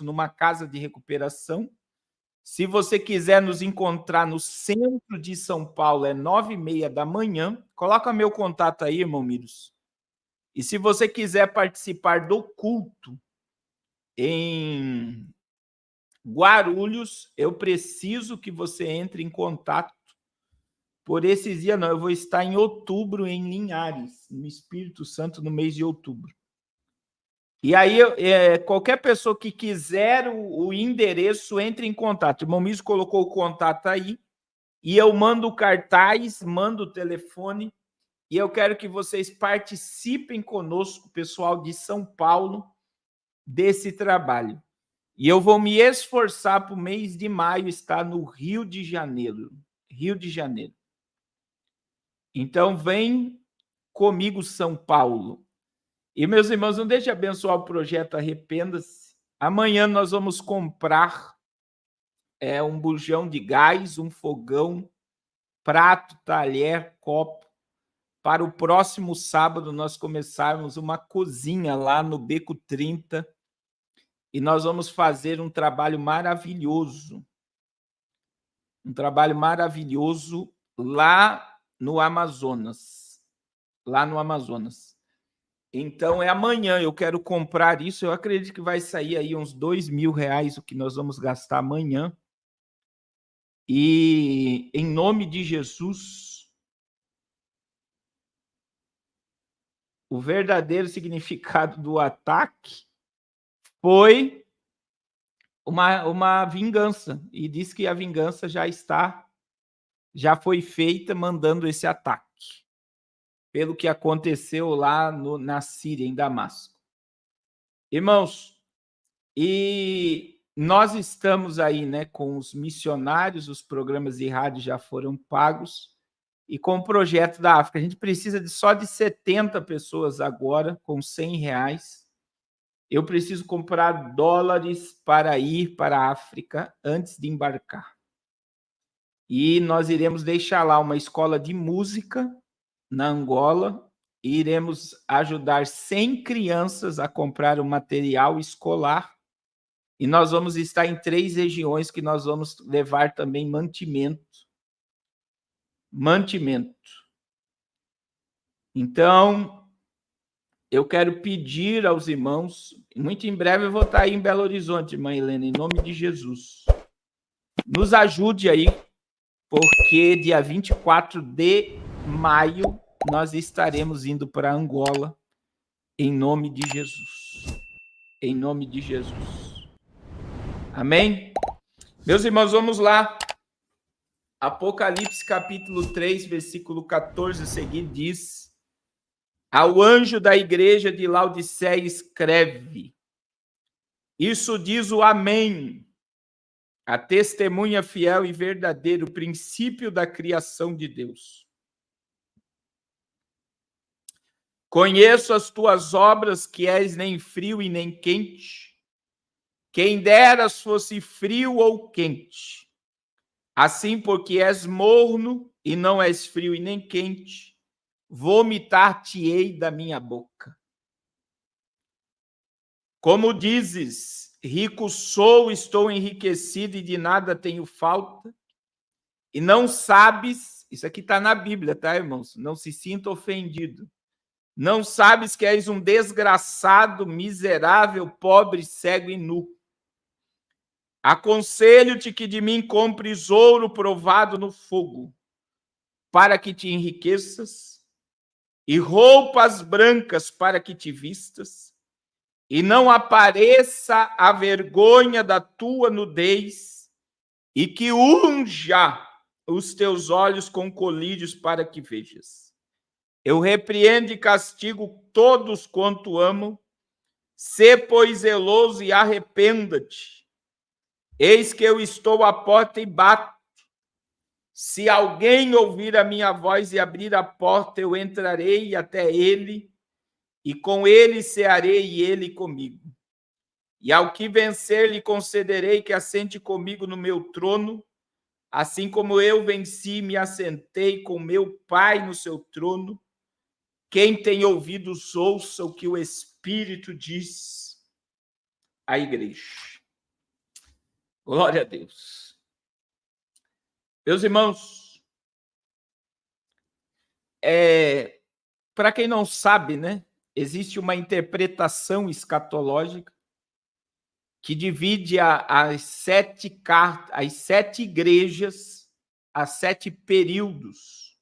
conosco numa casa de recuperação. Se você quiser nos encontrar no centro de São Paulo, é 9h30 da manhã. Coloca meu contato aí, irmão Miros. E se você quiser participar do culto em Guarulhos, eu preciso que você entre em contato. Por esses dias, não, eu vou estar em outubro em Linhares, no Espírito Santo, no mês de outubro. E aí, qualquer pessoa que quiser o endereço, entre em contato. O irmão Miros colocou o contato aí, e eu mando o cartaz, mando o telefone, e eu quero que vocês participem conosco, pessoal de São Paulo, desse trabalho. E eu vou me esforçar para o mês de maio estar no Rio de Janeiro. Rio de Janeiro. Então, vem comigo, São Paulo. E, meus irmãos, não deixe de abençoar o projeto Arrependa-se. Amanhã nós vamos comprar um bujão de gás, um fogão, prato, talher, copo, para o próximo sábado nós começarmos uma cozinha lá no Beco 30 e nós vamos fazer um trabalho maravilhoso. Um trabalho maravilhoso lá no Amazonas. Lá no Amazonas. Então, é amanhã, eu quero comprar isso, eu acredito que vai sair aí uns R$2.000 o que nós vamos gastar amanhã. E, em nome de Jesus, o verdadeiro significado do ataque foi uma vingança, e diz que a vingança já foi feita mandando esse ataque, pelo que aconteceu lá na Síria, em Damasco. Irmãos, e nós estamos aí, né, com os missionários, os programas de rádio já foram pagos, e com o projeto da África. A gente precisa só de 70 pessoas agora, com R$100. Eu preciso comprar dólares para ir para a África antes de embarcar. E nós iremos deixar lá uma escola de música na Angola e iremos ajudar 100 crianças a comprar o material escolar. E nós vamos estar em 3 regiões que nós vamos levar também mantimento. Então, eu quero pedir aos irmãos, muito em breve eu vou estar aí em Belo Horizonte, irmã Helena, em nome de Jesus. Nos ajude aí, porque dia 24 de maio nós estaremos indo para Angola, em nome de Jesus. Em nome de Jesus. Amém? Meus irmãos, vamos lá. Apocalipse capítulo 3, versículo 14 a seguir diz: ao anjo da igreja de Laodiceia escreve: isso diz o Amém, a testemunha fiel e verdadeira, o princípio da criação de Deus. Conheço as tuas obras, que és nem frio e nem quente. Quem deras fosse frio ou quente. Assim, porque és morno e não és frio e nem quente, vomitar-te-ei da minha boca. Como dizes, rico sou, estou enriquecido e de nada tenho falta, e não sabes, isso aqui está na Bíblia, tá, irmãos? Não se sinta ofendido. Não sabes que és um desgraçado, miserável, pobre, cego e nu. Aconselho-te que de mim compres ouro provado no fogo, para que te enriqueças, e roupas brancas para que te vistas, e não apareça a vergonha da tua nudez, e que unja os teus olhos com colírios para que vejas. Eu repreendo e castigo todos quanto amo. Sê, pois, zeloso e arrependa-te. Eis que eu estou à porta e bato. Se alguém ouvir a minha voz e abrir a porta, eu entrarei até ele, e com ele cearei e ele comigo. E ao que vencer, lhe concederei que assente comigo no meu trono, assim como eu venci e me assentei com meu Pai no seu trono. Quem tem ouvidos, ouça o que o Espírito diz à igreja. Glória a Deus. Meus irmãos, para quem não sabe, né, existe uma interpretação escatológica que divide as 7 igrejas, as 7 períodos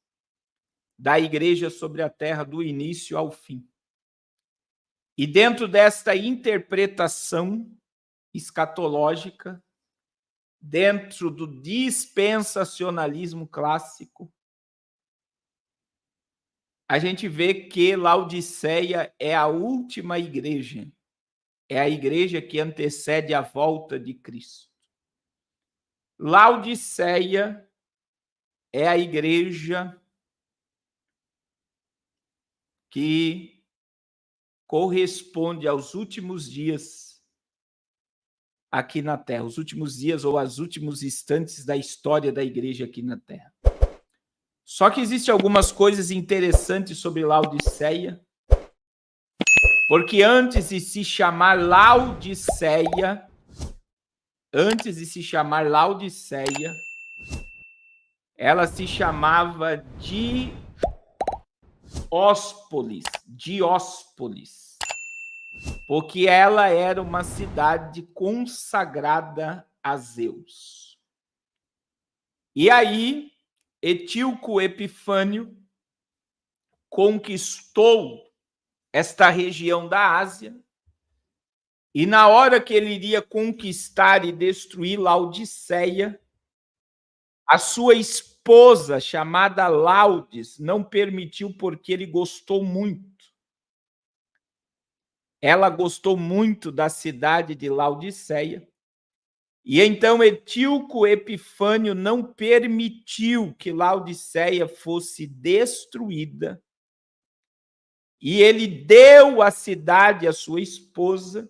da igreja sobre a terra, do início ao fim. E dentro desta interpretação escatológica, dentro do dispensacionalismo clássico, a gente vê que Laodiceia é a última igreja, é a igreja que antecede a volta de Cristo. Laodiceia é a igreja que corresponde aos últimos dias aqui na Terra, os últimos dias ou os últimos instantes da história da igreja aqui na Terra. Só que existem algumas coisas interessantes sobre Laodiceia, porque antes de se chamar Laodiceia, ela se chamava Dióspolis, porque ela era uma cidade consagrada a Zeus. E aí, Etíoco Epifânio conquistou esta região da Ásia, e na hora que ele iria conquistar e destruir Laodiceia, a sua esposa, chamada Laudes, não permitiu, porque ele gostou muito. Ela gostou muito da cidade de Laodiceia, e então Etíoco Epifânio não permitiu que Laodiceia fosse destruída, e ele deu a cidade à sua esposa,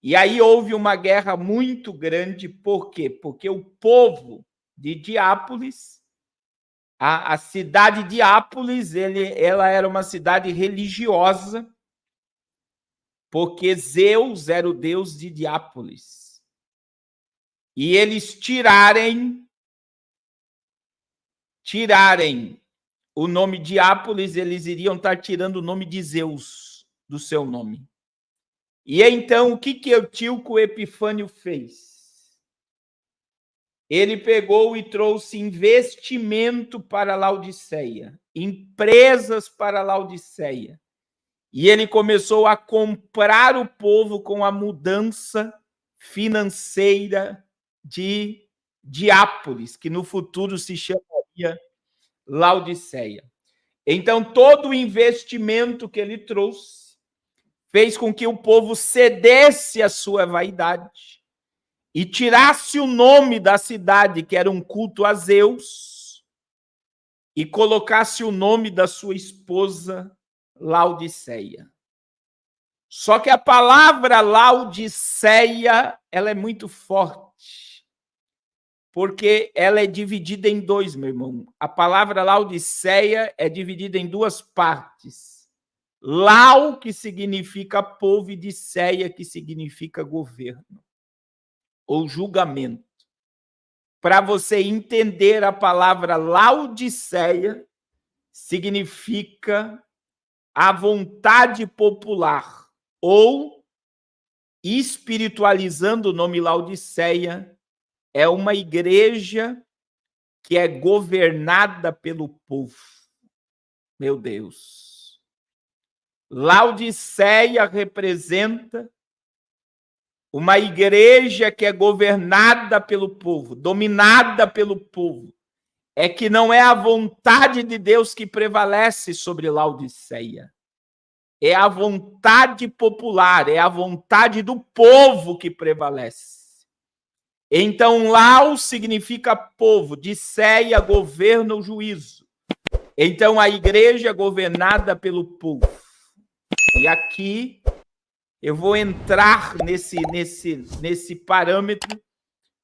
e aí houve uma guerra muito grande. Por quê? Porque o povo de Diápolis, a cidade de Diápolis, ela era uma cidade religiosa, porque Zeus era o deus de Diápolis. E eles tirarem o nome de Diápolis, eles iriam estar tirando o nome de Zeus do seu nome. E então, o que Etíoco Epifânio fez? Ele pegou e trouxe investimento para Laodiceia, empresas para Laodiceia. E ele começou a comprar o povo com a mudança financeira de Diápolis, que no futuro se chamaria Laodiceia. Então, todo o investimento que ele trouxe fez com que o povo cedesse à sua vaidade e tirasse o nome da cidade, que era um culto a Zeus, e colocasse o nome da sua esposa, Laodiceia. Só que a palavra Laodiceia, ela é muito forte, porque ela é dividida em 2, meu irmão. A palavra Laodiceia é dividida em 2 partes. Lau, que significa povo, e Diceia, que significa governo ou julgamento. Para você entender, a palavra Laodiceia significa a vontade popular, ou, espiritualizando o nome Laodiceia, é uma igreja que é governada pelo povo. Meu Deus. Laodiceia representa uma igreja que é governada pelo povo, dominada pelo povo. É que não é a vontade de Deus que prevalece sobre Laodiceia. É a vontade popular, é a vontade do povo que prevalece. Então, Lau significa povo, Diceia, governo ou juízo. Então, a igreja é governada pelo povo. E aqui eu vou entrar nesse parâmetro,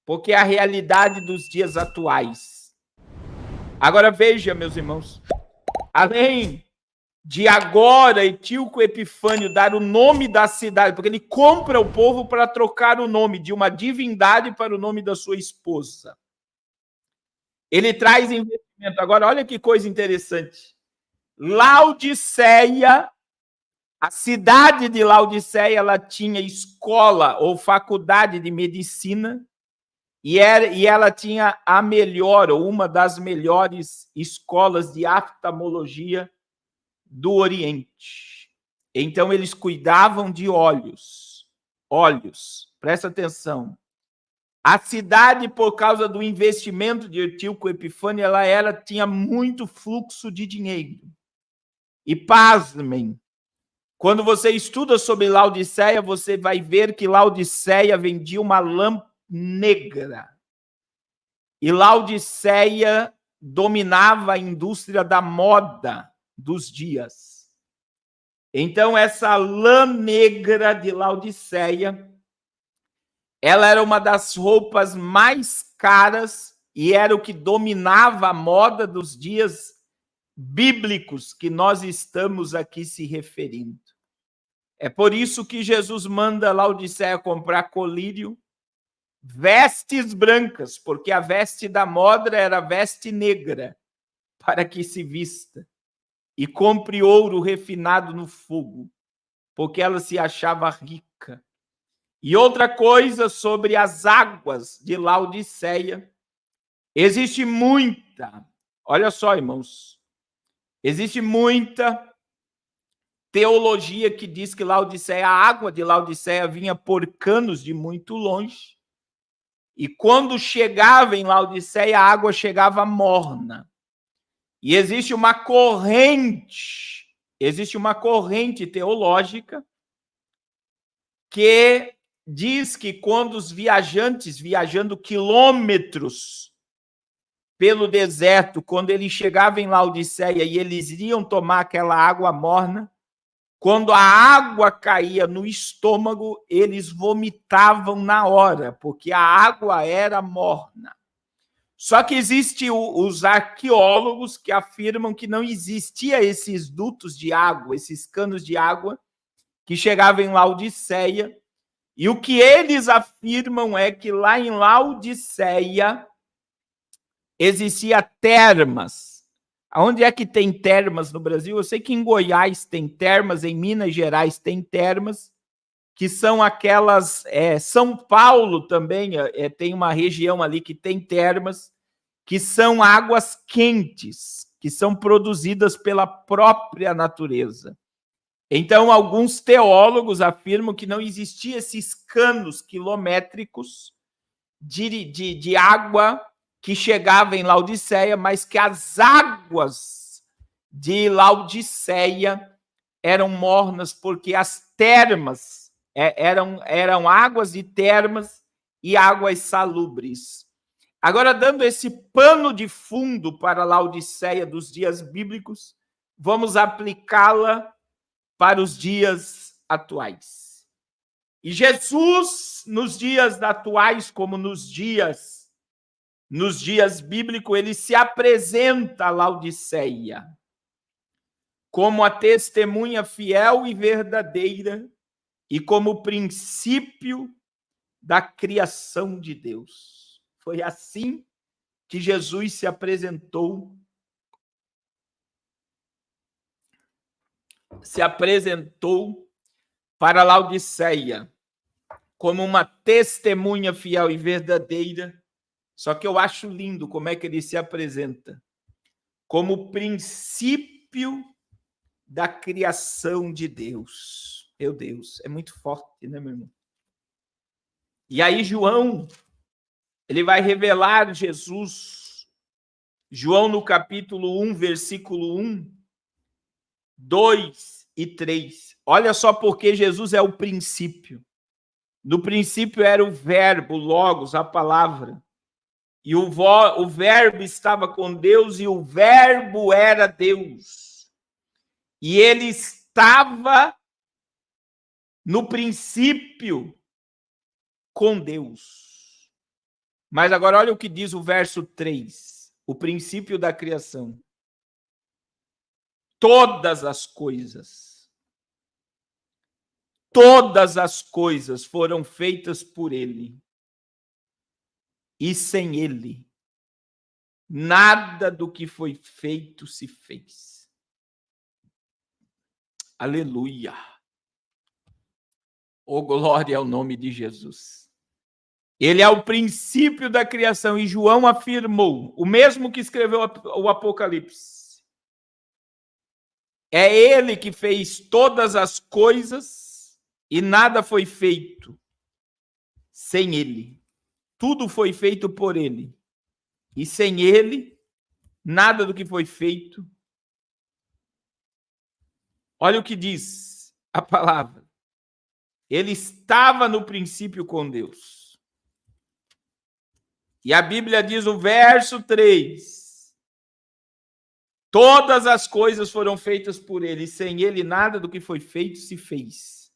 porque é a realidade dos dias atuais. Agora veja, meus irmãos, além de agora Etíoco Epifânio dar o nome da cidade, porque ele compra o povo para trocar o nome de uma divindade para o nome da sua esposa. Ele traz investimento. Agora, olha que coisa interessante. Laodiceia, a cidade de Laodiceia, ela tinha escola ou faculdade de medicina, e ela tinha a melhor, ou uma das melhores escolas de oftalmologia do Oriente. Então, eles cuidavam de olhos. Olhos, presta atenção. A cidade, por causa do investimento de Etíoco Epifânio, tinha muito fluxo de dinheiro. E pasmem, quando você estuda sobre Laodiceia, você vai ver que Laodiceia vendia uma lã negra. E Laodiceia dominava a indústria da moda dos dias. Então, essa lã negra de Laodiceia, ela era uma das roupas mais caras e era o que dominava a moda dos dias bíblicos que nós estamos aqui se referindo. É por isso que Jesus manda Laodiceia comprar colírio, vestes brancas, porque a veste da moda era veste negra, para que se vista, e compre ouro refinado no fogo, porque ela se achava rica. E outra coisa sobre as águas de Laodiceia, existe muita, olha só, irmãos, existe muita teologia que diz que Laodiceia, a água de Laodiceia vinha por canos de muito longe, e quando chegava em Laodiceia, a água chegava morna. E existe uma corrente teológica que diz que quando os viajantes, viajando quilômetros pelo deserto, quando eles chegavam em Laodiceia e eles iriam tomar aquela água morna, quando a água caía no estômago, eles vomitavam na hora, porque a água era morna. Só que existem os arqueólogos que afirmam que não existia esses dutos de água, esses canos de água que chegavam em Laodiceia. E o que eles afirmam é que lá em Laodiceia existia termas. Onde é que tem termas no Brasil? Eu sei que em Goiás tem termas, em Minas Gerais tem termas, que são aquelas... São Paulo também tem uma região ali que tem termas, que são águas quentes, que são produzidas pela própria natureza. Então, alguns teólogos afirmam que não existiam esses canos quilométricos de água que chegava em Laodiceia, mas que as águas de Laodiceia eram mornas, porque as termas eram águas de termas e águas salubres. Agora, dando esse pano de fundo para Laodiceia dos dias bíblicos, vamos aplicá-la para os dias atuais. E Jesus, nos dias atuais, como nos dias bíblicos, ele se apresenta a Laodiceia como a testemunha fiel e verdadeira e como princípio da criação de Deus. Foi assim que Jesus se apresentou para Laodiceia como uma testemunha fiel e verdadeira. Só que eu acho lindo como é que ele se apresenta como princípio da criação de Deus. Meu Deus, é muito forte, né, meu irmão? E aí João, ele vai revelar Jesus. João, no capítulo 1, versículo 1, 2 e 3. Olha só porque Jesus é o princípio. No princípio era o verbo, o logos, a palavra. E o verbo estava com Deus e o verbo era Deus. E ele estava no princípio com Deus. Mas agora olha o que diz o verso 3, o princípio da criação. todas as coisas. Todas as coisas foram feitas por ele. E sem ele, nada do que foi feito se fez. Aleluia. Oh, glória ao nome de Jesus. Ele é o princípio da criação, e João afirmou, o mesmo que escreveu o Apocalipse. É ele que fez todas as coisas e nada foi feito sem ele. Tudo foi feito por ele. E sem ele, nada do que foi feito. Olha o que diz a palavra. Ele estava no princípio com Deus. E a Bíblia diz no verso 3: todas as coisas foram feitas por ele, e sem ele nada do que foi feito se fez.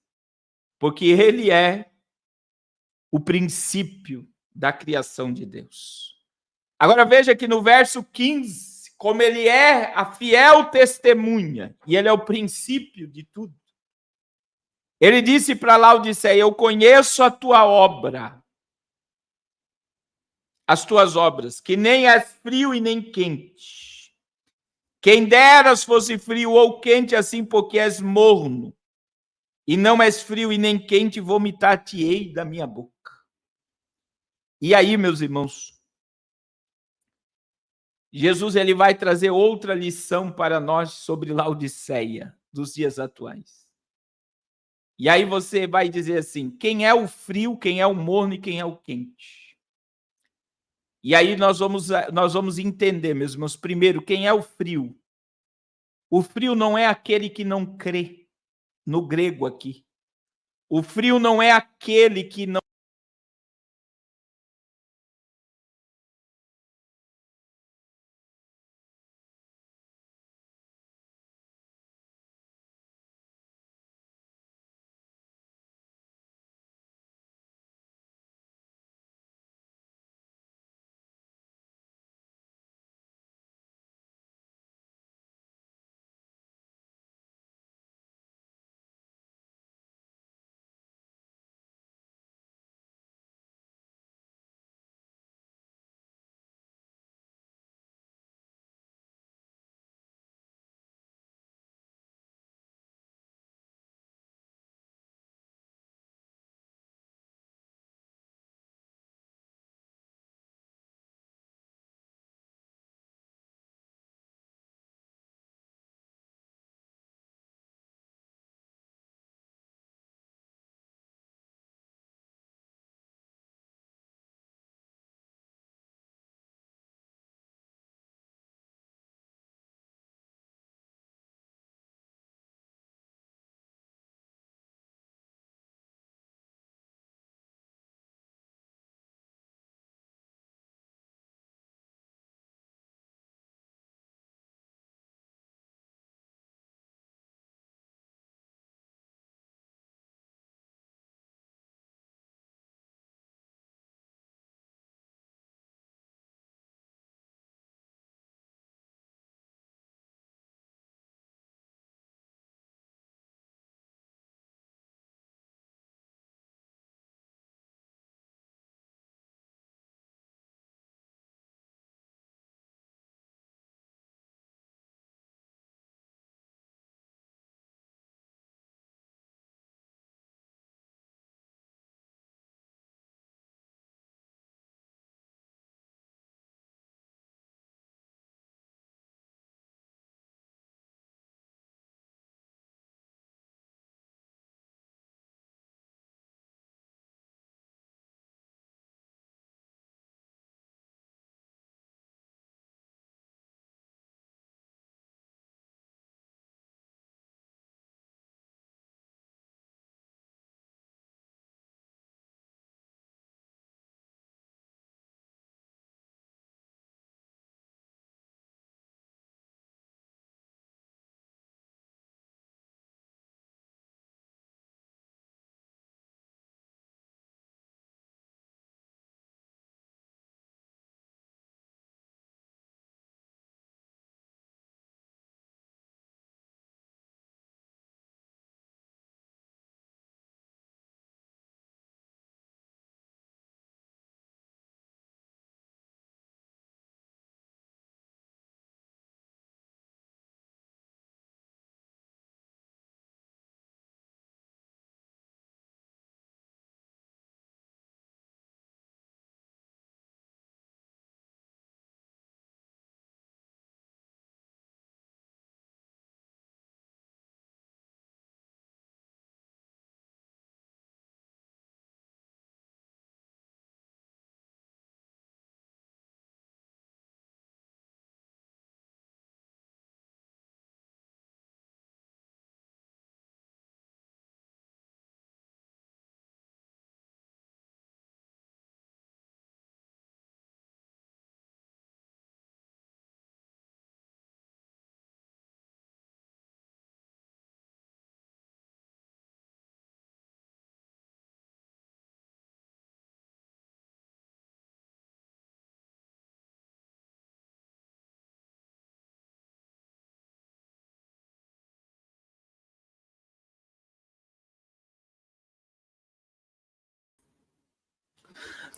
Porque ele é o princípio da criação de Deus. Agora veja que no verso 15, como ele é a fiel testemunha, e ele é o princípio de tudo. Ele disse para Laodiceia: eu conheço a tua obra, as tuas obras, que nem és frio e nem quente. Quem deras fosse frio ou quente, assim porque és morno, e não és frio e nem quente, vomitar-te-ei da minha boca. E aí, meus irmãos, Jesus ele vai trazer outra lição para nós sobre Laodiceia, dos dias atuais. E aí você vai dizer assim: quem é o frio, quem é o morno e quem é o quente? E aí nós vamos entender, meus irmãos, primeiro, quem é o frio? O frio não é aquele que não crê, no grego aqui. O frio não é aquele que não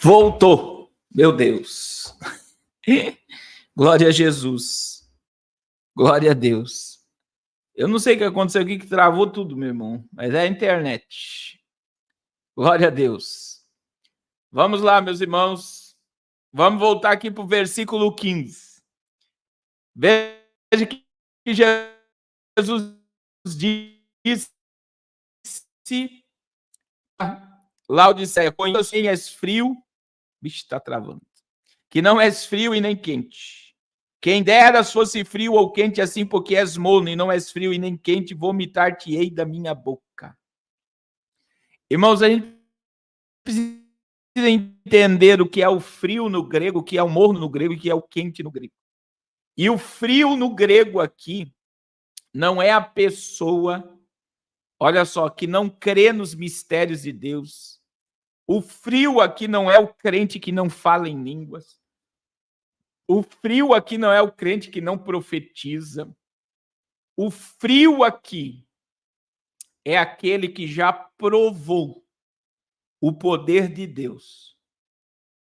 Voltou, meu Deus. Glória a Jesus. Glória a Deus. Eu não sei o que aconteceu aqui, que travou tudo, meu irmão, mas é a internet. Glória a Deus. Vamos lá, meus irmãos. Vamos voltar aqui para o versículo 15. Veja que Jesus disse: Laodiceia, conheço quem és frio. Bicho, está travando. Que não és frio e nem quente. Quem deras fosse frio ou quente, assim porque és morno e não és frio e nem quente, vomitar-te-ei da minha boca. Irmãos, a gente precisa entender o que é o frio no grego, o que é o morno no grego e o que é o quente no grego. E o frio no grego aqui não é a pessoa, olha só, que não crê nos mistérios de Deus. O frio aqui não é o crente que não fala em línguas. O frio aqui não é o crente que não profetiza. O frio aqui é aquele que já provou o poder de Deus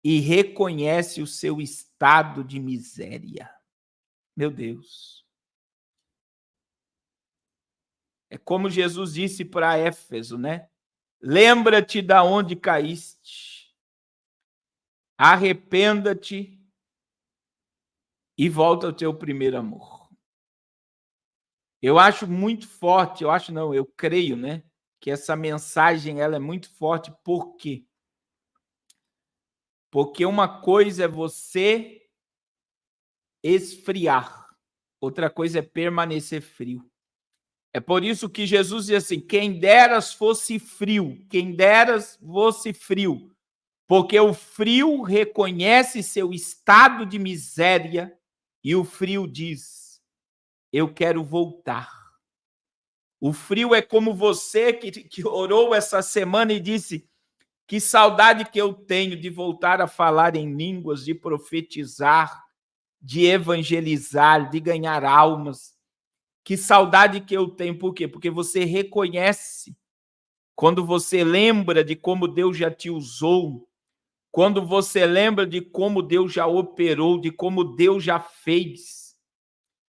e reconhece o seu estado de miséria. Meu Deus. É como Jesus disse para Éfeso, né? Lembra-te da onde caíste, arrependa-te e volta ao teu primeiro amor. Eu acho muito forte, eu creio, né? Que essa mensagem ela é muito forte. Por quê? Porque uma coisa é você esfriar, outra coisa é permanecer frio. É por isso que Jesus diz assim: quem deras fosse frio, quem deras fosse frio, porque o frio reconhece seu estado de miséria e o frio diz: eu quero voltar. O frio é como você que orou essa semana e disse: que saudade que eu tenho de voltar a falar em línguas, de profetizar, de evangelizar, de ganhar almas. Que saudade que eu tenho. Por quê? Porque você reconhece, quando você lembra de como Deus já te usou, quando você lembra de como Deus já operou, de como Deus já fez,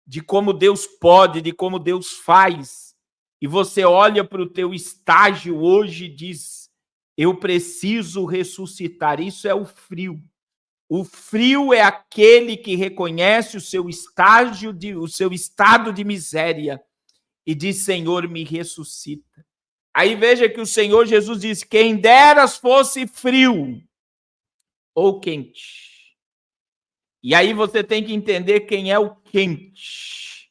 de como Deus pode, de como Deus faz, e você olha para o teu estágio hoje e diz: eu preciso ressuscitar. Isso é o frio. O frio é aquele que reconhece o seu estado de miséria e diz: Senhor, me ressuscita. Aí veja que o Senhor Jesus diz: quem deras fosse frio ou quente. E aí você tem que entender quem é o quente.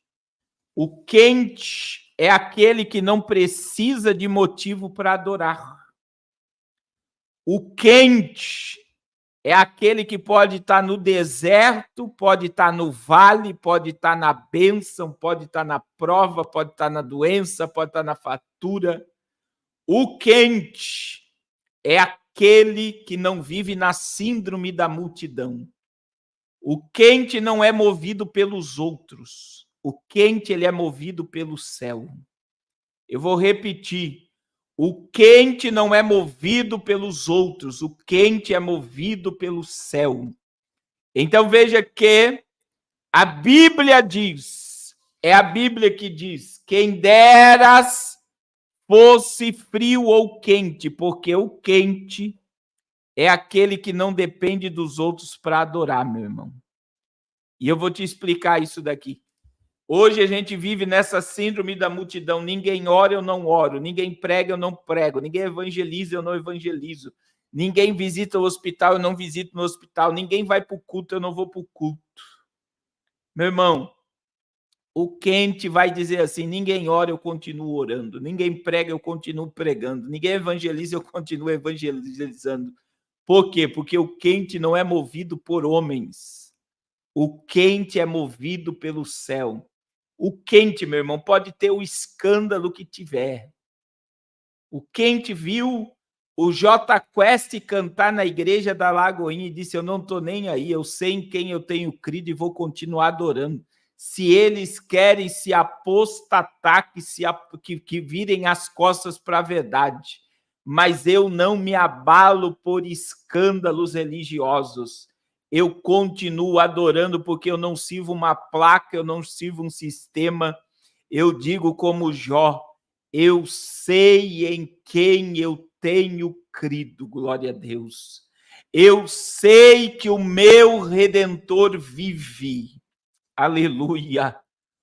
O quente é aquele que não precisa de motivo para adorar. O quente é aquele que pode estar no deserto, pode estar no vale, pode estar na bênção, pode estar na prova, pode estar na doença, pode estar na fatura. O quente é aquele que não vive na síndrome da multidão. O quente não é movido pelos outros. O quente ele é movido pelo céu. Eu vou repetir. O quente não é movido pelos outros, o quente é movido pelo céu. Então veja que a Bíblia diz, é a Bíblia que diz: quem deras fosse frio ou quente, porque o quente é aquele que não depende dos outros para adorar, meu irmão. E eu vou te explicar isso daqui. Hoje a gente vive nessa síndrome da multidão. Ninguém ora, eu não oro. Ninguém prega, eu não prego. Ninguém evangeliza, eu não evangelizo. Ninguém visita o hospital, eu não visito no hospital. Ninguém vai para o culto, eu não vou para o culto. Meu irmão, o quente vai dizer assim: ninguém ora, eu continuo orando. Ninguém prega, eu continuo pregando. Ninguém evangeliza, eu continuo evangelizando. Por quê? Porque o quente não é movido por homens. O quente é movido pelo céu. O quente, meu irmão, pode ter o escândalo que tiver. O quente viu o J Quest cantar na igreja da Lagoinha e disse: eu não estou nem aí, eu sei em quem eu tenho crido e vou continuar adorando. Se eles querem se apostatar, que virem as costas para a verdade. mas eu não me abalo por escândalos religiosos. Eu continuo adorando porque eu não sirvo uma placa, eu não sirvo um sistema. Eu digo como Jó, eu sei em quem eu tenho crido, glória a Deus. Eu sei que o meu Redentor vive. Aleluia.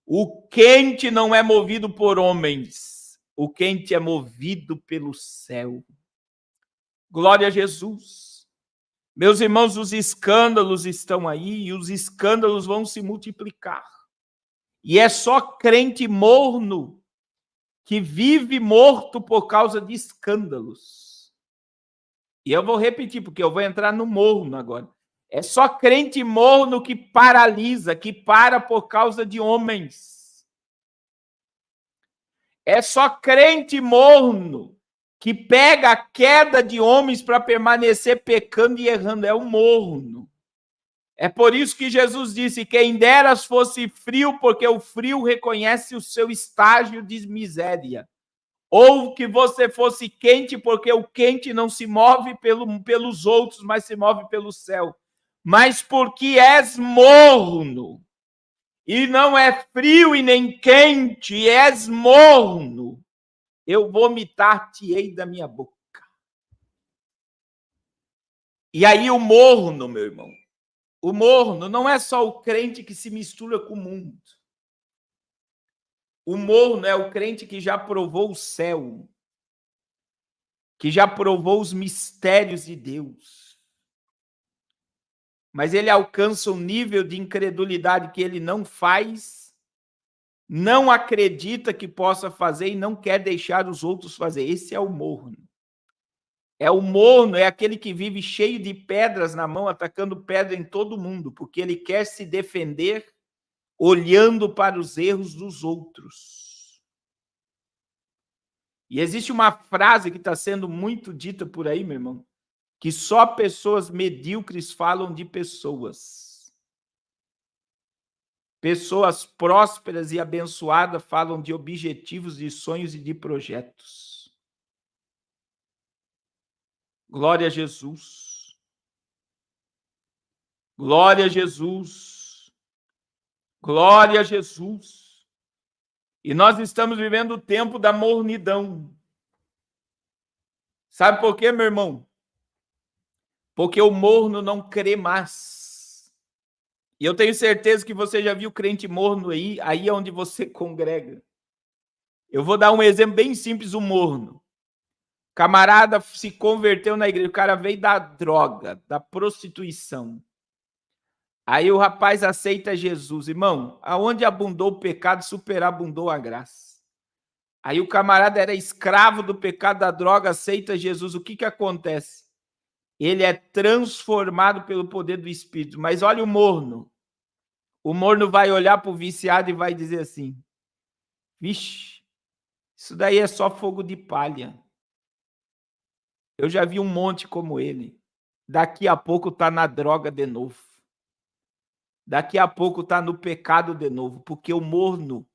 O quente não é movido por homens, o quente é movido pelo céu. Glória a Jesus. Meus irmãos, os escândalos estão aí e os escândalos vão se multiplicar. E é só crente morno que vive morto por causa de escândalos. E eu vou repetir, porque eu vou entrar no morno agora. É só crente morno que paralisa, que para por causa de homens. É só crente morno que pega a queda de homens para permanecer pecando e errando. É o morno. É por isso que Jesus disse: quem deras fosse frio, porque o frio reconhece o seu estágio de miséria. Ou que você fosse quente, porque o quente não se move pelos outros, mas se move pelo céu. Mas porque és morno, e não é frio e nem quente, és morno, eu vomitar-te-ei da minha boca. E aí o morno, meu irmão, o morno não é só o crente que se mistura com o mundo. O morno é o crente que já provou o céu, que já provou os mistérios de Deus. Mas ele alcança um nível de incredulidade que ele não faz, não acredita que possa fazer e não quer deixar os outros fazer. Esse é o morno. É o morno, é aquele que vive cheio de pedras na mão, atacando pedra em todo mundo, porque ele quer se defender olhando para os erros dos outros. E existe uma frase que está sendo muito dita por aí, meu irmão, que só pessoas medíocres falam de pessoas. Pessoas prósperas e abençoadas falam de objetivos, de sonhos e de projetos. Glória a Jesus. Glória a Jesus. Glória a Jesus. E nós estamos vivendo o tempo da mornidão. Sabe por quê, meu irmão? Porque o morno não crê mais. E eu tenho certeza que você já viu crente morno aí onde você congrega. Eu vou dar um exemplo bem simples, o morno. Camarada se converteu na igreja, o cara veio da droga, da prostituição. Aí o rapaz aceita Jesus. Irmão, aonde abundou o pecado, superabundou a graça. Aí o camarada era escravo do pecado da droga, aceita Jesus. O que acontece? Ele é transformado pelo poder do Espírito. Mas olha o morno. O morno vai olhar para o viciado e vai dizer assim: vixe, isso daí é só fogo de palha. Eu já vi um monte como ele. Daqui a pouco está na droga de novo. Daqui a pouco está no pecado de novo. Porque o morno,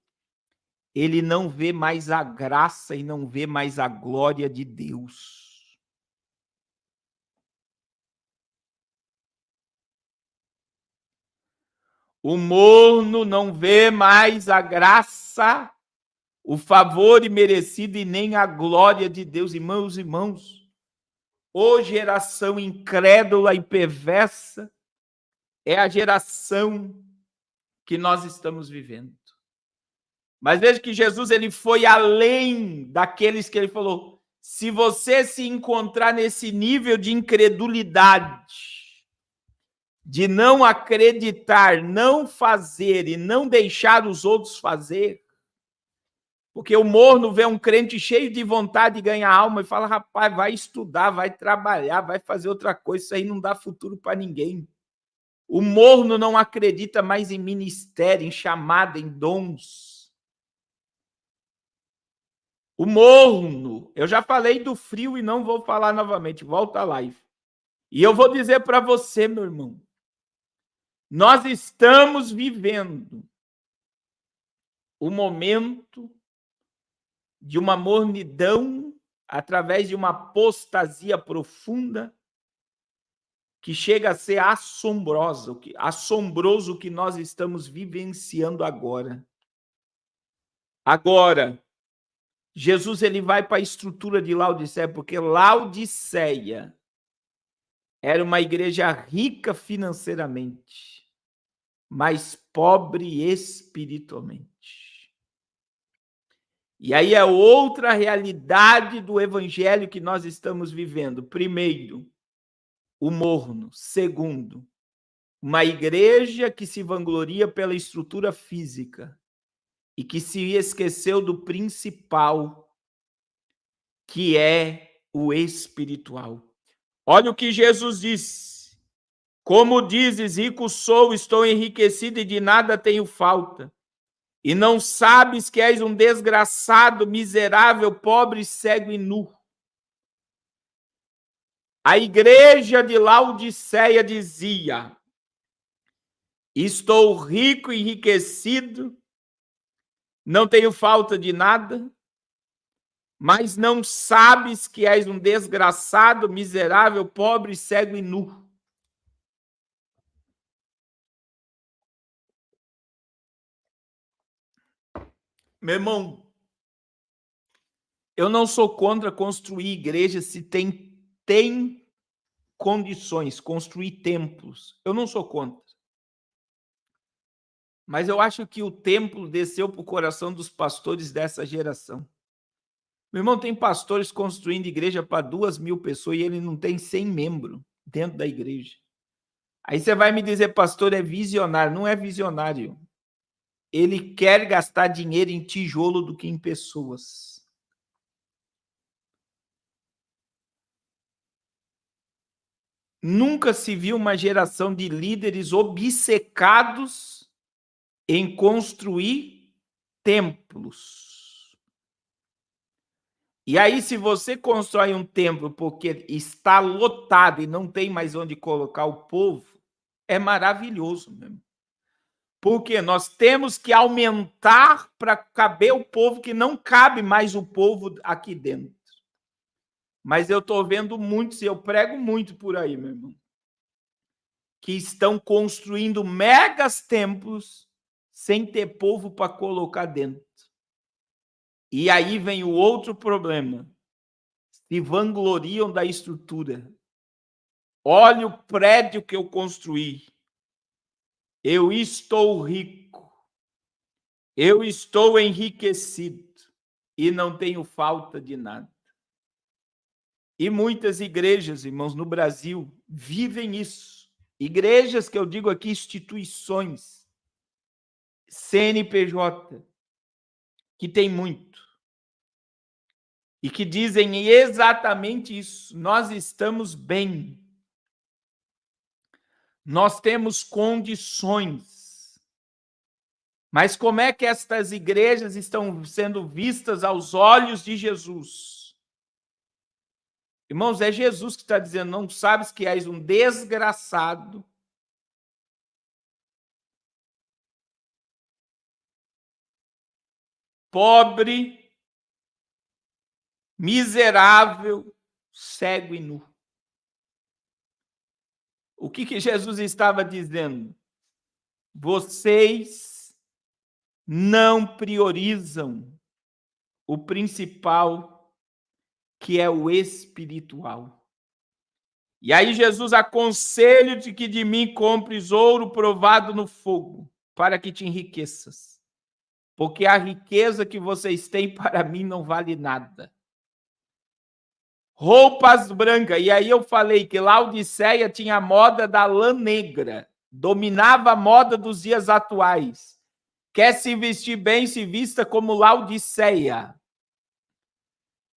ele não vê mais a graça e não vê mais a glória de Deus. O morno não vê mais a graça, o favor imerecido e nem a glória de Deus. Irmãos, ô geração incrédula e perversa, é a geração que nós estamos vivendo. Mas veja que Jesus ele foi além daqueles que ele falou: se você se encontrar nesse nível de incredulidade, de não acreditar, não fazer e não deixar os outros fazer, porque o morno vê um crente cheio de vontade de ganhar alma e fala: rapaz, vai estudar, vai trabalhar, vai fazer outra coisa, isso aí não dá futuro para ninguém. O morno não acredita mais em ministério, em chamada, em dons. O morno, eu já falei do frio e não vou falar novamente, volta à live. E eu vou dizer para você, meu irmão, nós estamos vivendo o momento de uma mornidão através de uma apostasia profunda que chega a ser assombroso o que nós estamos vivenciando agora. Agora, Jesus ele vai para a estrutura de Laodiceia, porque Laodiceia era uma igreja rica financeiramente, mas pobre espiritualmente. E aí é outra realidade do evangelho que nós estamos vivendo. Primeiro, o morno. Segundo, uma igreja que se vangloria pela estrutura física e que se esqueceu do principal, que é o espiritual. Olha o que Jesus disse. Como dizes, rico sou, estou enriquecido e de nada tenho falta. E não sabes que és um desgraçado, miserável, pobre, cego e nu. A igreja de Laodiceia dizia: estou rico, enriquecido, não tenho falta de nada, mas não sabes que és um desgraçado, miserável, pobre, cego e nu. Meu irmão, eu não sou contra construir igrejas se tem condições, construir templos. Eu não sou contra. Mas eu acho que o templo desceu para o coração dos pastores dessa geração. Meu irmão, tem pastores construindo igreja para 2.000 pessoas e ele não tem 100 membros dentro da igreja. Aí você vai me dizer, pastor, é visionário. Não é visionário. Ele quer gastar dinheiro em tijolo do que em pessoas. Nunca se viu uma geração de líderes obcecados em construir templos. E aí, se você constrói um templo porque está lotado e não tem mais onde colocar o povo, é maravilhoso mesmo. Porque nós temos que aumentar para caber o povo, que não cabe mais o povo aqui dentro. Mas eu estou vendo muitos, e eu prego muito por aí, meu irmão, que estão construindo megas templos sem ter povo para colocar dentro. E aí vem o outro problema. Se vangloriam da estrutura. Olha o prédio que eu construí. Eu estou rico. Eu estou enriquecido. E não tenho falta de nada. E muitas igrejas, irmãos, no Brasil, vivem isso. Igrejas que eu digo aqui, instituições, CNPJ, que tem muito. E que dizem exatamente isso. Nós estamos bem. Nós temos condições. Mas como é que estas igrejas estão sendo vistas aos olhos de Jesus? Irmãos, é Jesus que está dizendo, não sabes que és um desgraçado, pobre, miserável, cego e nu. O que Jesus estava dizendo? Vocês não priorizam o principal, que é o espiritual. E aí Jesus aconselha-te que de mim compres ouro provado no fogo, para que te enriqueças. Porque a riqueza que vocês têm para mim não vale nada. Roupas brancas. E aí eu falei que Laodiceia tinha a moda da lã negra. Dominava a moda dos dias atuais. Quer se vestir bem, se vista como Laodiceia.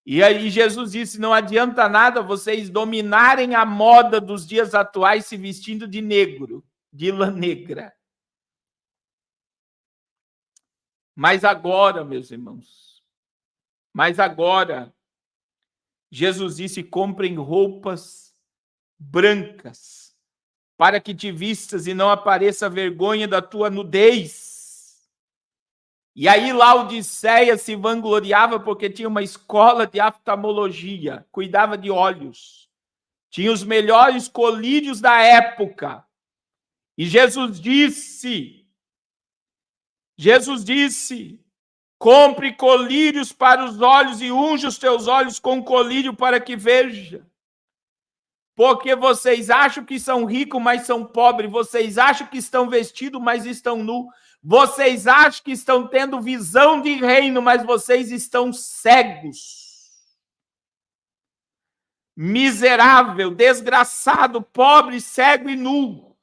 E aí Jesus disse, não adianta nada vocês dominarem a moda dos dias atuais se vestindo de negro, de lã negra. Mas agora, meus irmãos, Jesus disse, comprem roupas brancas, para que te vistas e não apareça a vergonha da tua nudez. E aí Laodiceia se vangloriava porque tinha uma escola de oftalmologia, cuidava de olhos. Tinha os melhores colírios da época. E Jesus disse, compre colírios para os olhos e unja os teus olhos com colírio para que veja. Porque vocês acham que são ricos, mas são pobres. Vocês acham que estão vestidos, mas estão nus. Vocês acham que estão tendo visão de reino, mas vocês estão cegos. Miserável, desgraçado, pobre, cego e nu.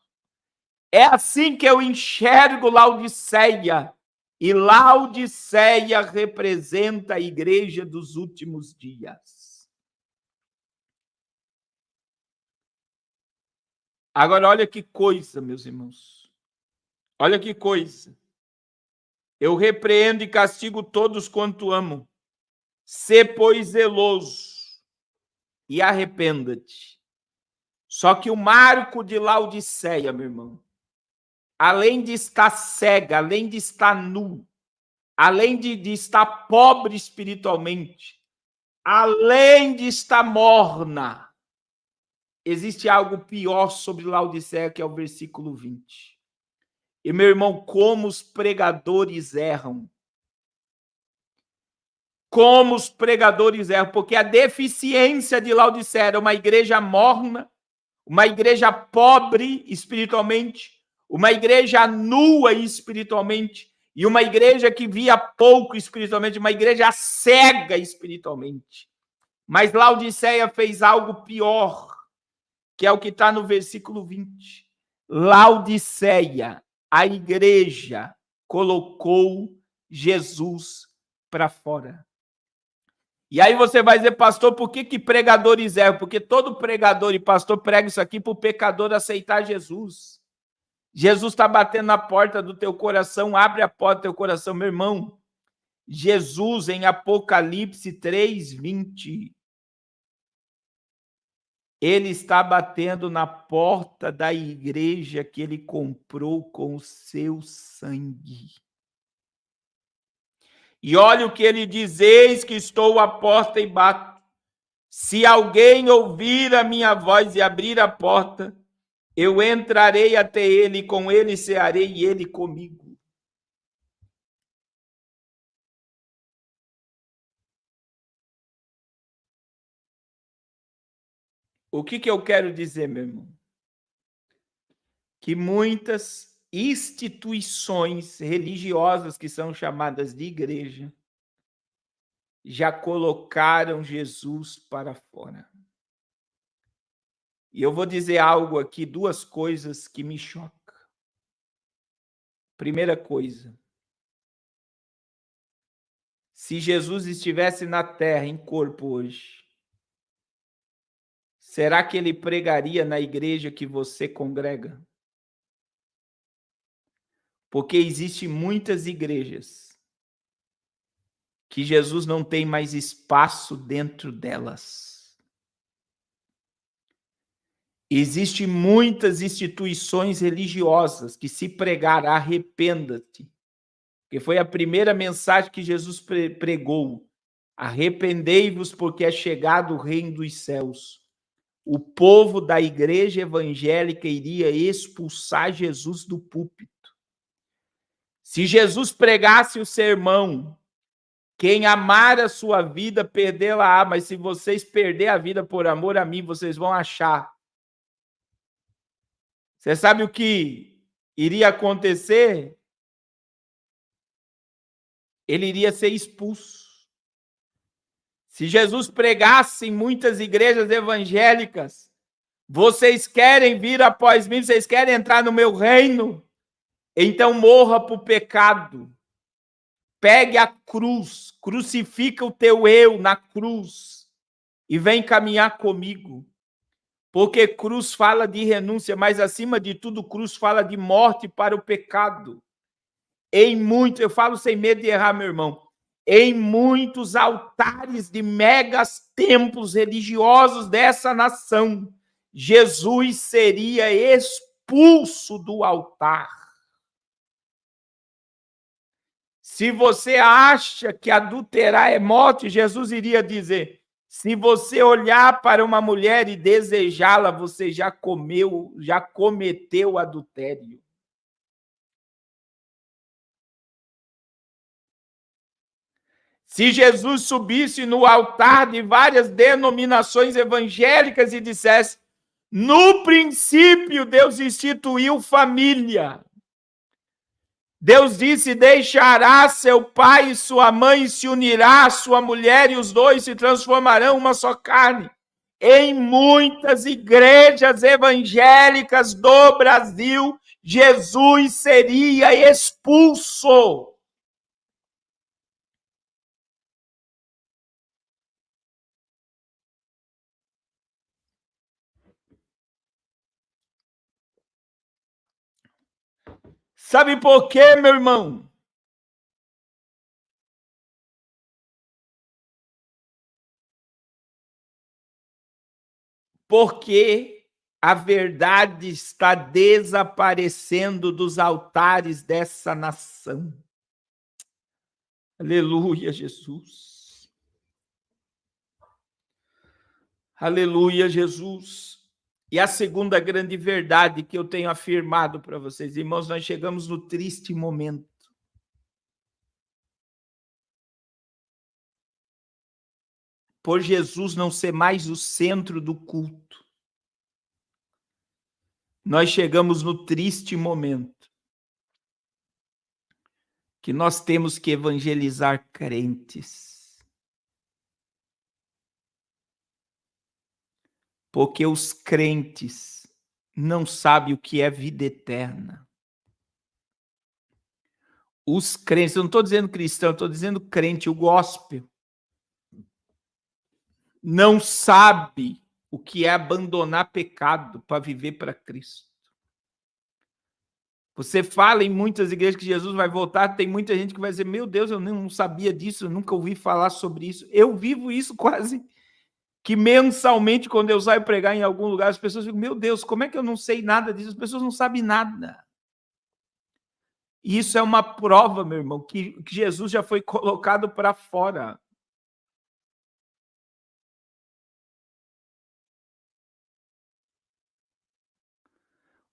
É assim que eu enxergo Laodiceia. E Laodiceia representa a igreja dos últimos dias. Agora, olha que coisa, meus irmãos. Olha que coisa. Eu repreendo e castigo todos quanto amo. Sê, pois, zeloso e arrependa-te. Só que o marco de Laodiceia, meu irmão, além de estar cega, além de estar nu, além de estar pobre espiritualmente, além de estar morna, existe algo pior sobre Laodiceia, que é o versículo 20. E, meu irmão, como os pregadores erram. Como os pregadores erram, porque a deficiência de Laodiceia era uma igreja morna, uma igreja pobre espiritualmente, uma igreja nua espiritualmente, e uma igreja que via pouco espiritualmente, uma igreja cega espiritualmente. Mas Laodiceia fez algo pior, que é o que está no versículo 20. Laodiceia, a igreja, colocou Jesus para fora. E aí você vai dizer, pastor, por que pregadores erram? Porque todo pregador e pastor prega isso aqui para o pecador aceitar Jesus. Jesus está batendo na porta do teu coração, abre a porta do teu coração, meu irmão. Jesus, em Apocalipse 3:20, ele está batendo na porta da igreja que ele comprou com o seu sangue. E olha o que ele diz, eis que estou à porta e bato. Se alguém ouvir a minha voz e abrir a porta, eu entrarei até ele, com ele cearei e ele comigo. O que eu quero dizer, meu irmão? Que muitas instituições religiosas que são chamadas de igreja já colocaram Jesus para fora. E eu vou dizer algo aqui, duas coisas que me chocam. Primeira coisa, se Jesus estivesse na terra em corpo hoje, será que ele pregaria na igreja que você congrega? Porque existem muitas igrejas que Jesus não tem mais espaço dentro delas. Existem muitas instituições religiosas que, se pregar arrependa-te, que foi a primeira mensagem que Jesus pregou, arrependei-vos porque é chegado o reino dos céus. O povo da igreja evangélica iria expulsar Jesus do púlpito. Se Jesus pregasse o sermão, quem amar a sua vida, perdê-la-á, mas se vocês perderem a vida por amor a mim, vocês vão achar. Você sabe o que iria acontecer? Ele iria ser expulso. Se Jesus pregasse em muitas igrejas evangélicas, vocês querem vir após mim, vocês querem entrar no meu reino, então morra para o pecado. Pegue a cruz, crucifica o teu eu na cruz e vem caminhar comigo. Porque cruz fala de renúncia, mas acima de tudo, cruz fala de morte para o pecado. Eu falo sem medo de errar, meu irmão, em muitos altares de megas templos religiosos dessa nação, Jesus seria expulso do altar. Se você acha que adulterar é morte, Jesus iria dizer: se você olhar para uma mulher e desejá-la, você já cometeu adultério. Se Jesus subisse no altar de várias denominações evangélicas e dissesse: no princípio Deus instituiu família. Deus disse: deixará seu pai e sua mãe, e se unirá à sua mulher, e os dois se transformarão uma só carne. Em muitas igrejas evangélicas do Brasil, Jesus seria expulso. Sabe por quê, meu irmão? Porque a verdade está desaparecendo dos altares dessa nação. Aleluia, Jesus. Aleluia, Jesus. E a segunda grande verdade que eu tenho afirmado para vocês, irmãos, nós chegamos no triste momento. Por Jesus não ser mais o centro do culto, nós chegamos no triste momento que nós temos que evangelizar crentes. Porque os crentes não sabem o que é vida eterna. Os crentes, eu não estou dizendo cristão, eu estou dizendo crente, o gospel, não sabe o que é abandonar pecado para viver para Cristo. Você fala em muitas igrejas que Jesus vai voltar, tem muita gente que vai dizer: meu Deus, eu não sabia disso, eu nunca ouvi falar sobre isso. Eu vivo isso quase que mensalmente, quando eu saio pregar em algum lugar, as pessoas ficam: meu Deus, como é que eu não sei nada disso? As pessoas não sabem nada. Isso é uma prova, meu irmão, que Jesus já foi colocado para fora.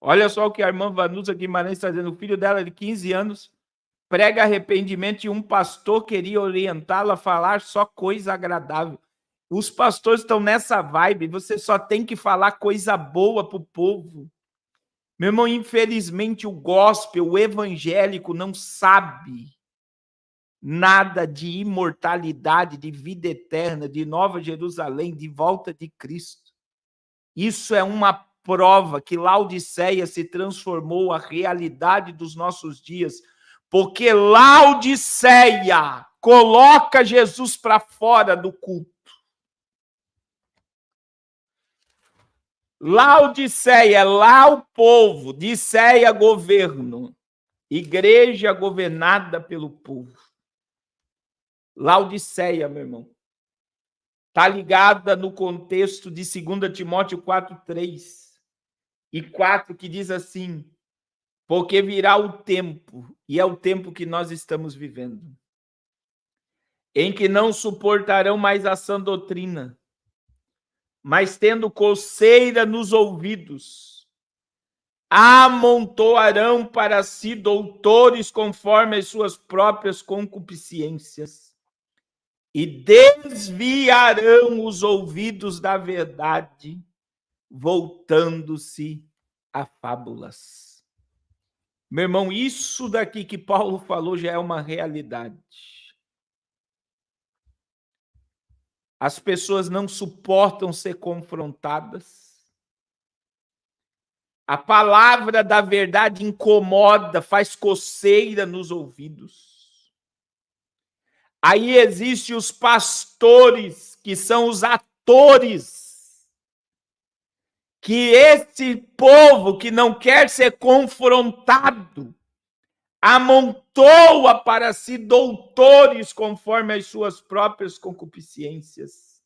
Olha só o que a irmã Vanusa Guimarães está dizendo. O filho dela, de 15 anos, prega arrependimento e um pastor queria orientá-la a falar só coisa agradável. Os pastores estão nessa vibe, você só tem que falar coisa boa para o povo. Meu irmão, infelizmente o gospel, o evangélico não sabe nada de imortalidade, de vida eterna, de Nova Jerusalém, de volta de Cristo. Isso é uma prova que Laodiceia se transformou a realidade dos nossos dias, porque Laodiceia coloca Jesus para fora do culto. Laodiceia, lá o povo, Diceia, governo, igreja governada pelo povo. Laodiceia, meu irmão, está ligada no contexto de 2 Timóteo 4:3 e 4, que diz assim: porque virá o tempo, e é o tempo que nós estamos vivendo, em que não suportarão mais a sã doutrina, mas tendo coceira nos ouvidos, amontoarão para si doutores conforme as suas próprias concupiscências e desviarão os ouvidos da verdade, voltando-se a fábulas. Meu irmão, isso daqui que Paulo falou já é uma realidade. As pessoas não suportam ser confrontadas. A palavra da verdade incomoda, faz coceira nos ouvidos. Aí existem os pastores, que são os atores, que esse povo que não quer ser confrontado amontoa para si doutores conforme as suas próprias concupiscências.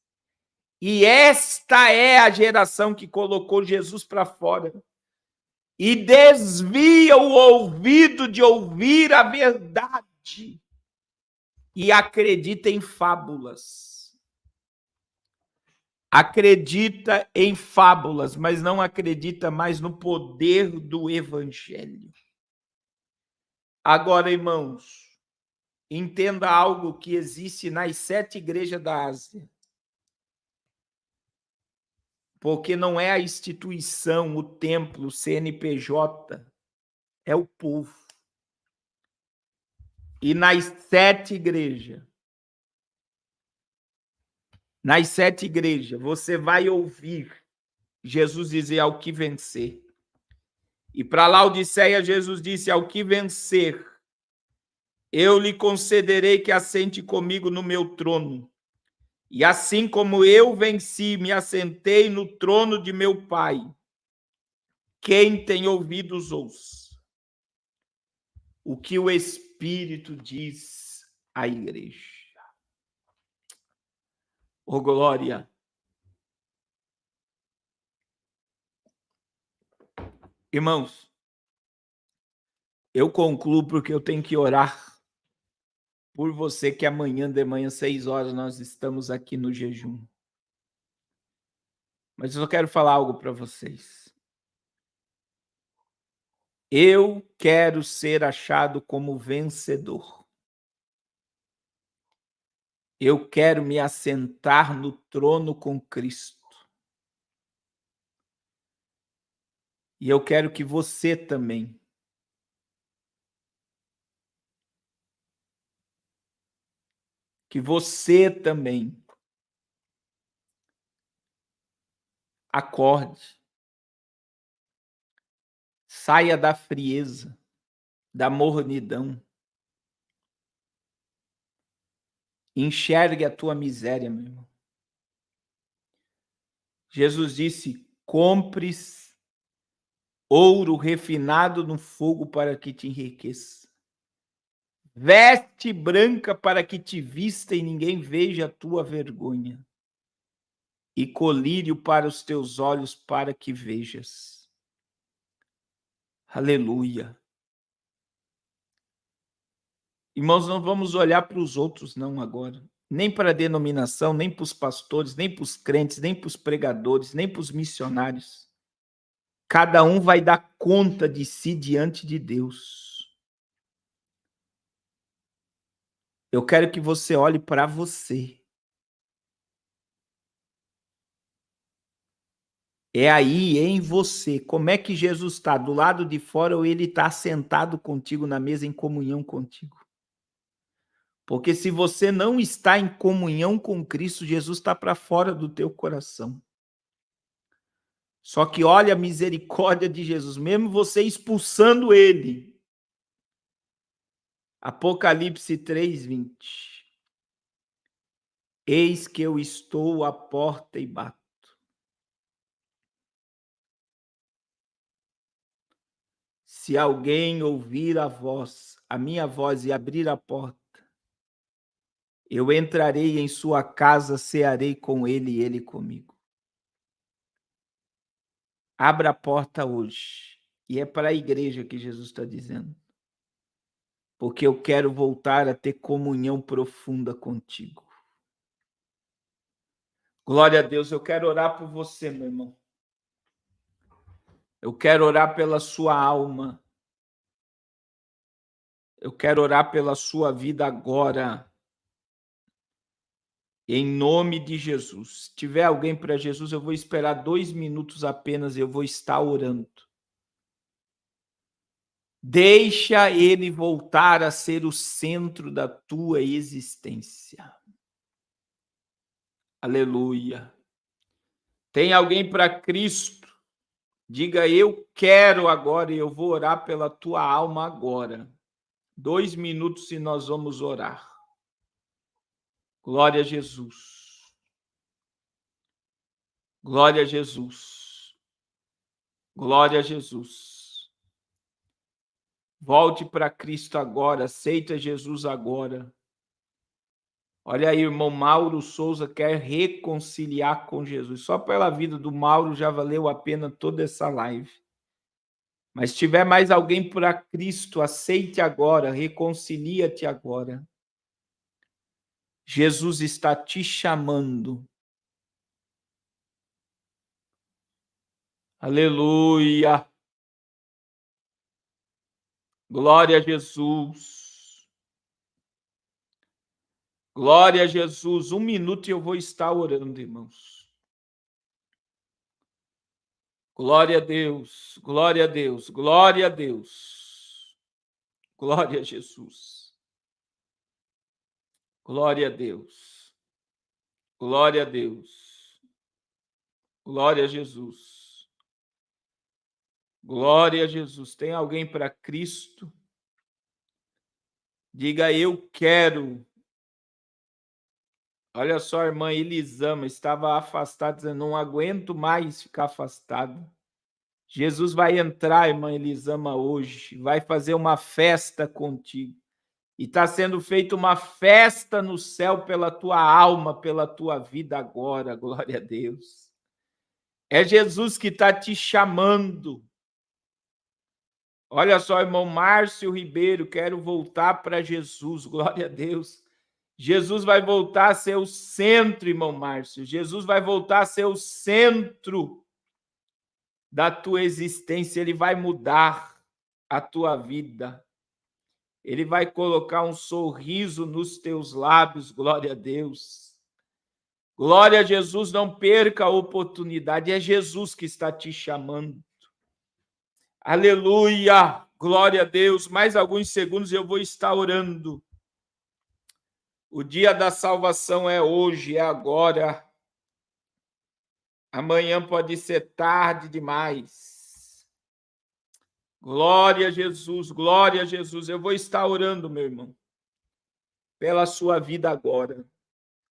E esta é a geração que colocou Jesus para fora e desvia o ouvido de ouvir a verdade. e acredita em fábulas. Acredita em fábulas, mas não acredita mais no poder do evangelho. Agora, irmãos, entenda algo que existe nas 7 igrejas da Ásia. Porque não é a instituição, o templo, o CNPJ, é o povo. E nas 7 igrejas, você vai ouvir Jesus dizer ao que vencer. E para Laodiceia, Jesus disse: ao que vencer, eu lhe concederei que assente comigo no meu trono. E assim como eu venci, me assentei no trono de meu Pai. Quem tem ouvidos, ouça o que o Espírito diz à igreja. Ô, glória! Irmãos, eu concluo porque eu tenho que orar por você, que amanhã de manhã, 6 horas, nós estamos aqui no jejum. Mas eu só quero falar algo para vocês. Eu quero ser achado como vencedor. Eu quero me assentar no trono com Cristo. E eu quero que você também. Que você também acorde. Saia da frieza, da mornidão. Enxergue a tua miséria, meu irmão. Jesus disse: compres ouro refinado no fogo para que te enriqueça. Veste branca para que te vista e ninguém veja a tua vergonha. E colírio para os teus olhos para que vejas. Aleluia. Irmãos, não vamos olhar para os outros não agora. Nem para a denominação, nem para os pastores, nem para os crentes, nem para os pregadores, nem para os missionários. Cada um vai dar conta de si diante de Deus. Eu quero que você olhe para você. É aí, em você. Como é que Jesus está? Do lado de fora ou ele está sentado contigo na mesa em comunhão contigo? Porque se você não está em comunhão com Cristo, Jesus está para fora do teu coração. Só que olha a misericórdia de Jesus, mesmo você expulsando ele. Apocalipse 3:20. Eis que eu estou à porta e bato. Se alguém ouvir a minha voz e abrir a porta, eu entrarei em sua casa, cearei com ele e ele comigo. Abra a porta hoje. E é para a igreja que Jesus está dizendo. Porque eu quero voltar a ter comunhão profunda contigo. Glória a Deus, eu quero orar por você, meu irmão. Eu quero orar pela sua alma. Eu quero orar pela sua vida agora. Em nome de Jesus. Se tiver alguém para Jesus, eu vou esperar 2 minutos apenas e eu vou estar orando. Deixa ele voltar a ser o centro da tua existência. Aleluia. Tem alguém para Cristo? Diga, eu quero agora e eu vou orar pela tua alma agora. 2 minutos e nós vamos orar. Glória a Jesus. Glória a Jesus. Glória a Jesus. Volte para Cristo agora, aceita Jesus agora. Olha aí, irmão Mauro Souza quer reconciliar com Jesus. Só pela vida do Mauro já valeu a pena toda essa live. Mas se tiver mais alguém para Cristo, aceite agora, reconcilia-te agora. Jesus está te chamando. Aleluia. Glória a Jesus. Glória a Jesus. 1 minuto e eu vou estar orando, irmãos. Glória a Deus. Glória a Deus. Glória a Deus. Glória a Jesus. Glória a Deus. Glória a Deus. Glória a Jesus. Glória a Jesus. Tem alguém para Cristo? Diga, eu quero. Olha só, a irmã Elisama estava afastada, dizendo, não aguento mais ficar afastada. Jesus vai entrar, irmã Elisama, hoje, vai fazer uma festa contigo. E está sendo feita uma festa no céu pela tua alma, pela tua vida agora, glória a Deus. É Jesus que está te chamando. Olha só, irmão Márcio Ribeiro, quero voltar para Jesus, glória a Deus. Jesus vai voltar a ser o centro, irmão Márcio. Jesus vai voltar a ser o centro da tua existência. Ele vai mudar a tua vida. Ele vai colocar um sorriso nos teus lábios, glória a Deus. Glória a Jesus, não perca a oportunidade. É Jesus que está te chamando. Aleluia, glória a Deus. Mais alguns segundos eu vou estar orando. O dia da salvação é hoje, é agora. Amanhã pode ser tarde demais. Glória a Jesus, glória a Jesus. Eu vou estar orando, meu irmão, pela sua vida agora.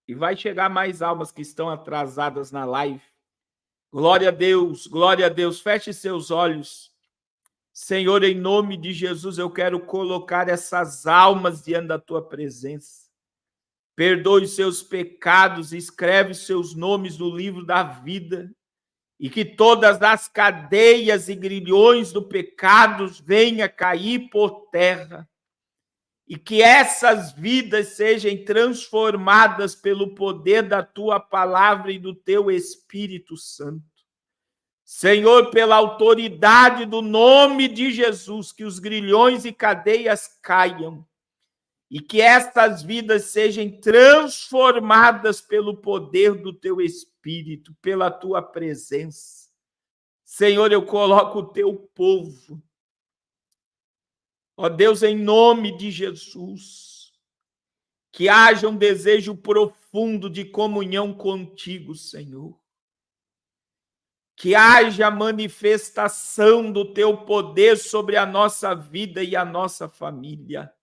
E vai chegar mais almas que estão atrasadas na live. Glória a Deus, glória a Deus. Feche seus olhos. Senhor, em nome de Jesus, eu quero colocar essas almas diante da tua presença. Perdoe os seus pecados, escreve seus nomes no livro da vida, e que todas as cadeias e grilhões do pecado venham cair por terra, e que essas vidas sejam transformadas pelo poder da tua palavra e do teu Espírito Santo. Senhor, pela autoridade do nome de Jesus, que os grilhões e cadeias caiam, e que estas vidas sejam transformadas pelo poder do teu Espírito, pela tua presença. Senhor, eu coloco o teu povo. Ó Deus, em nome de Jesus, que haja um desejo profundo de comunhão contigo, Senhor. Que haja manifestação do teu poder sobre a nossa vida e a nossa família.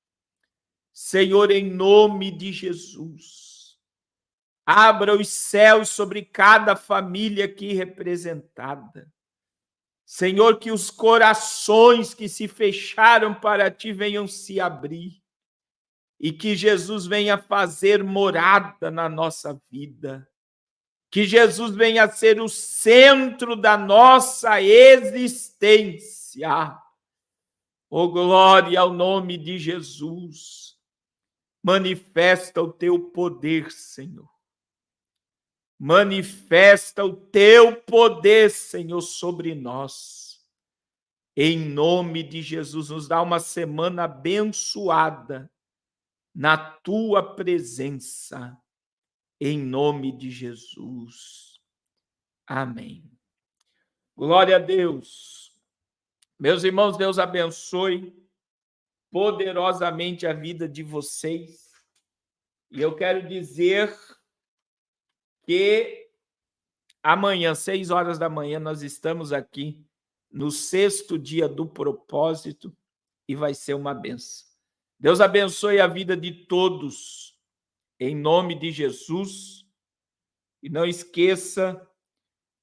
Senhor, em nome de Jesus, abra os céus sobre cada família aqui representada. Senhor, que os corações que se fecharam para ti venham se abrir e que Jesus venha fazer morada na nossa vida. Que Jesus venha ser o centro da nossa existência. Oh, glória ao nome de Jesus. Manifesta o teu poder, Senhor. Manifesta o teu poder, Senhor, sobre nós. Em nome de Jesus, nos dá uma semana abençoada na tua presença. Em nome de Jesus. Amém. Glória a Deus. Meus irmãos, Deus abençoe poderosamente a vida de vocês. E eu quero dizer que amanhã, 6 horas da manhã, nós estamos aqui no 6º dia do propósito e vai ser uma bênção. Deus abençoe a vida de todos, em nome de Jesus. E não esqueça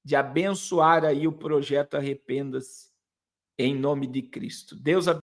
de abençoar aí o projeto Arrependa-se, em nome de Cristo. Deus abençoe.